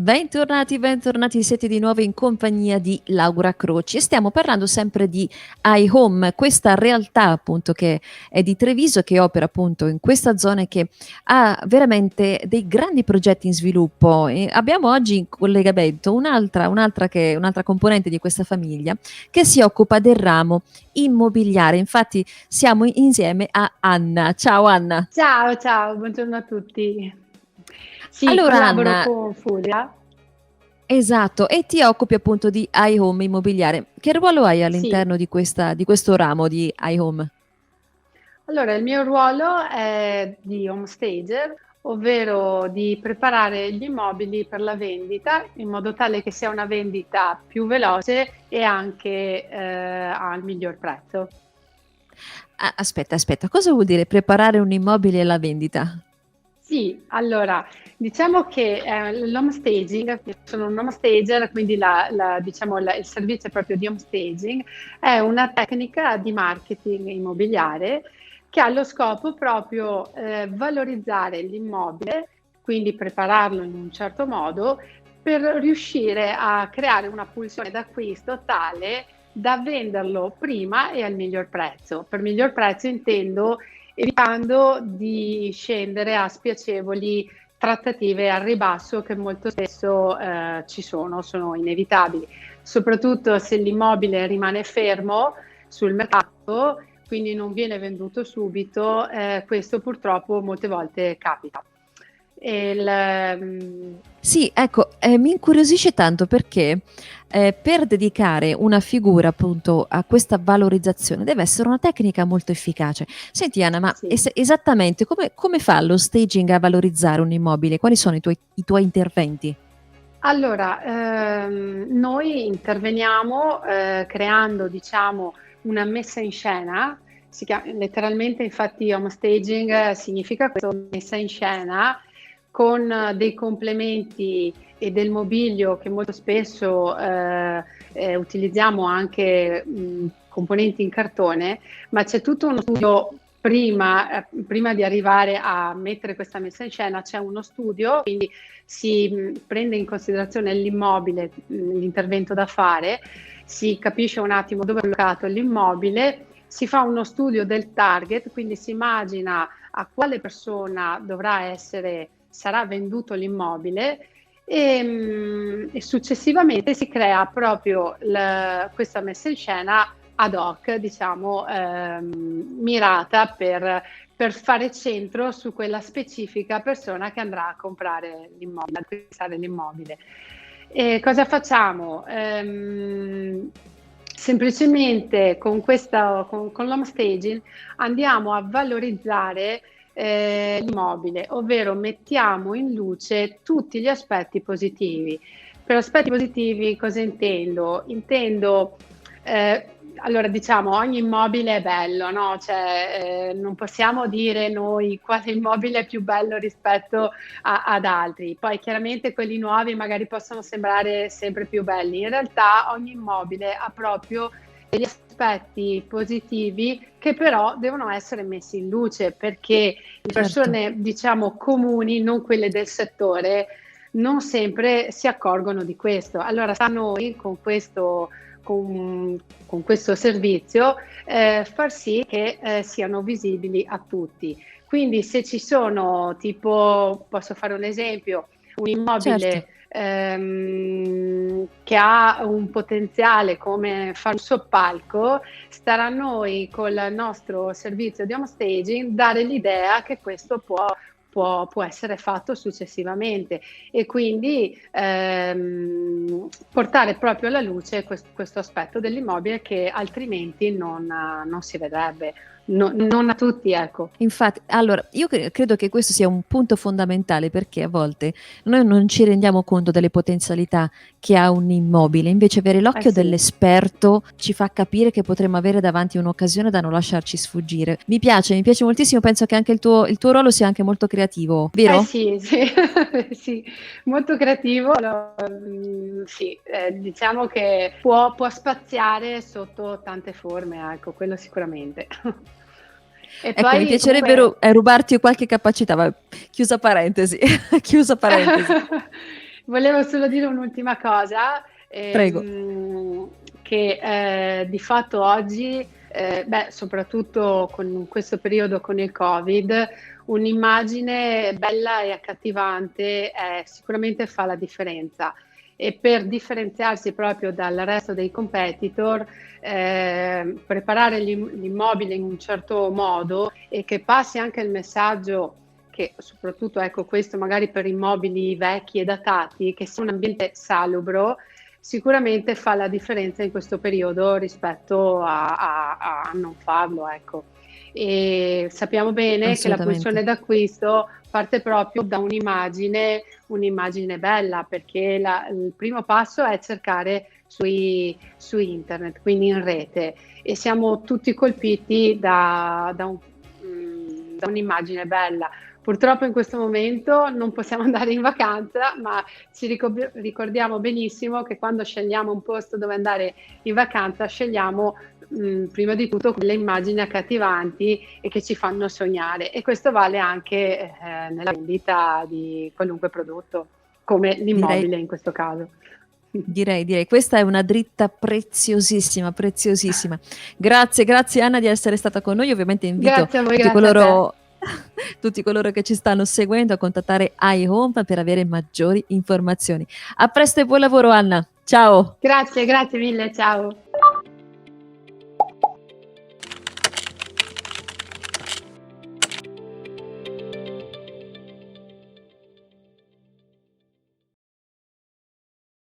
Bentornati, bentornati, siete di nuovo in compagnia di Laura Croci e stiamo parlando sempre di iHome, questa realtà appunto che è di Treviso, che opera appunto in questa zona e che ha veramente dei grandi progetti in sviluppo. E abbiamo oggi in collegamento un'altra componente di questa famiglia che si occupa del ramo immobiliare. Infatti siamo insieme a Anna. Ciao Anna. Ciao, ciao, buongiorno a tutti. Sì, Allora collaboro Anna, con Furia. esatto, e ti occupi appunto di iHome immobiliare. Che ruolo hai Sì, all'interno di questo ramo di iHome? allora il mio ruolo è di home stager, ovvero di preparare gli immobili per la vendita in modo tale che sia una vendita più veloce e anche al miglior prezzo. Aspetta, cosa vuol dire preparare un immobile alla vendita? Sì, allora, diciamo che l'home staging, io sono un home stager, quindi diciamo, il servizio proprio di home staging è una tecnica di marketing immobiliare che ha lo scopo proprio valorizzare l'immobile, quindi prepararlo in un certo modo per riuscire a creare una pulsione d'acquisto tale da venderlo prima e al miglior prezzo. Per miglior prezzo intendo evitando di scendere a spiacevoli trattative al ribasso che molto spesso sono inevitabili, soprattutto se l'immobile rimane fermo sul mercato, quindi non viene venduto subito, questo purtroppo molte volte capita. Il, Sì, ecco, mi incuriosisce tanto perché per dedicare una figura appunto a questa valorizzazione deve essere una tecnica molto efficace. Senti Anna, ma sì. esattamente come fa lo staging a valorizzare un immobile? Quali sono i tuoi interventi? Allora, noi interveniamo creando, diciamo, una messa in scena, si chiama, letteralmente infatti home staging significa questo, messa in scena, con dei complementi e del mobilio che molto spesso utilizziamo anche componenti in cartone, ma c'è tutto uno studio prima di arrivare a mettere questa messa in scena, c'è uno studio, quindi si prende in considerazione l'immobile, l'intervento da fare, si capisce un attimo dove è bloccato l'immobile, si fa uno studio del target, quindi si immagina a quale persona sarà venduto l'immobile e successivamente si crea proprio questa messa in scena ad hoc, diciamo, mirata per fare centro su quella specifica persona che andrà a comprare l'immobile, ad acquistare l'immobile. E cosa facciamo? Semplicemente con l'home staging andiamo a valorizzare l'immobile, ovvero mettiamo in luce tutti gli aspetti positivi. Per aspetti positivi cosa intendo? Allora diciamo ogni immobile è bello, no? Cioè, non possiamo dire noi quale immobile è più bello rispetto ad altri. Poi chiaramente quelli nuovi magari possono sembrare sempre più belli. In realtà ogni immobile ha proprio degli aspetti positivi che però devono essere messi in luce perché le Certo. persone, diciamo, comuni, non quelle del settore, non sempre si accorgono di questo. Allora sta a noi con questo servizio far sì che siano visibili a tutti. Quindi se ci sono, tipo, posso fare un esempio, un Certo. immobile che ha un potenziale come fare un soppalco, starà a noi col nostro servizio di home staging dare l'idea che questo può essere fatto successivamente e quindi portare proprio alla luce questo aspetto dell'immobile che altrimenti non si vedrebbe, non a tutti, ecco. Infatti, allora, io credo che questo sia un punto fondamentale perché a volte noi non ci rendiamo conto delle potenzialità che ha un immobile, invece avere Eh l'occhio sì. dell'esperto ci fa capire che potremmo avere davanti un'occasione da non lasciarci sfuggire. Mi piace moltissimo, penso che anche il tuo ruolo sia anche molto creativo, Eh vero? sì, sì, sì, molto creativo. Sì, diciamo che può spaziare sotto tante forme, ecco, quello sicuramente. E Ecco, mi poi piacerebbe comunque rubarti qualche capacità, chiusa parentesi, chiusa parentesi. Volevo solo dire un'ultima cosa, Prego. che, di fatto oggi, soprattutto con questo periodo con il Covid, un'immagine bella e accattivante, sicuramente fa la differenza. E per differenziarsi proprio dal resto dei competitor, preparare l'immobile in un certo modo e che passi anche il messaggio che soprattutto, ecco, questo magari per immobili vecchi e datati, che sia un ambiente salubro, sicuramente fa la differenza in questo periodo rispetto a non farlo, ecco. E sappiamo bene che la Assolutamente. pulsione d'acquisto parte proprio da un'immagine bella, perché il primo passo è cercare su internet, quindi in rete, e siamo tutti colpiti da un'immagine bella. Purtroppo in questo momento non possiamo andare in vacanza, ma ci ricordiamo benissimo che quando scegliamo un posto dove andare in vacanza, scegliamo prima di tutto quelle immagini accattivanti e che ci fanno sognare. E questo vale anche nella vendita di qualunque prodotto, come Direi l'immobile in questo caso. direi. Questa è una dritta preziosissima, preziosissima. Grazie, grazie Anna di essere stata con noi. Ovviamente invito Grazie a voi, tutti grazie a te. coloro tutti coloro che ci stanno seguendo a contattare iHome per avere maggiori informazioni. A presto e buon lavoro Anna. Ciao. Grazie, grazie mille, ciao.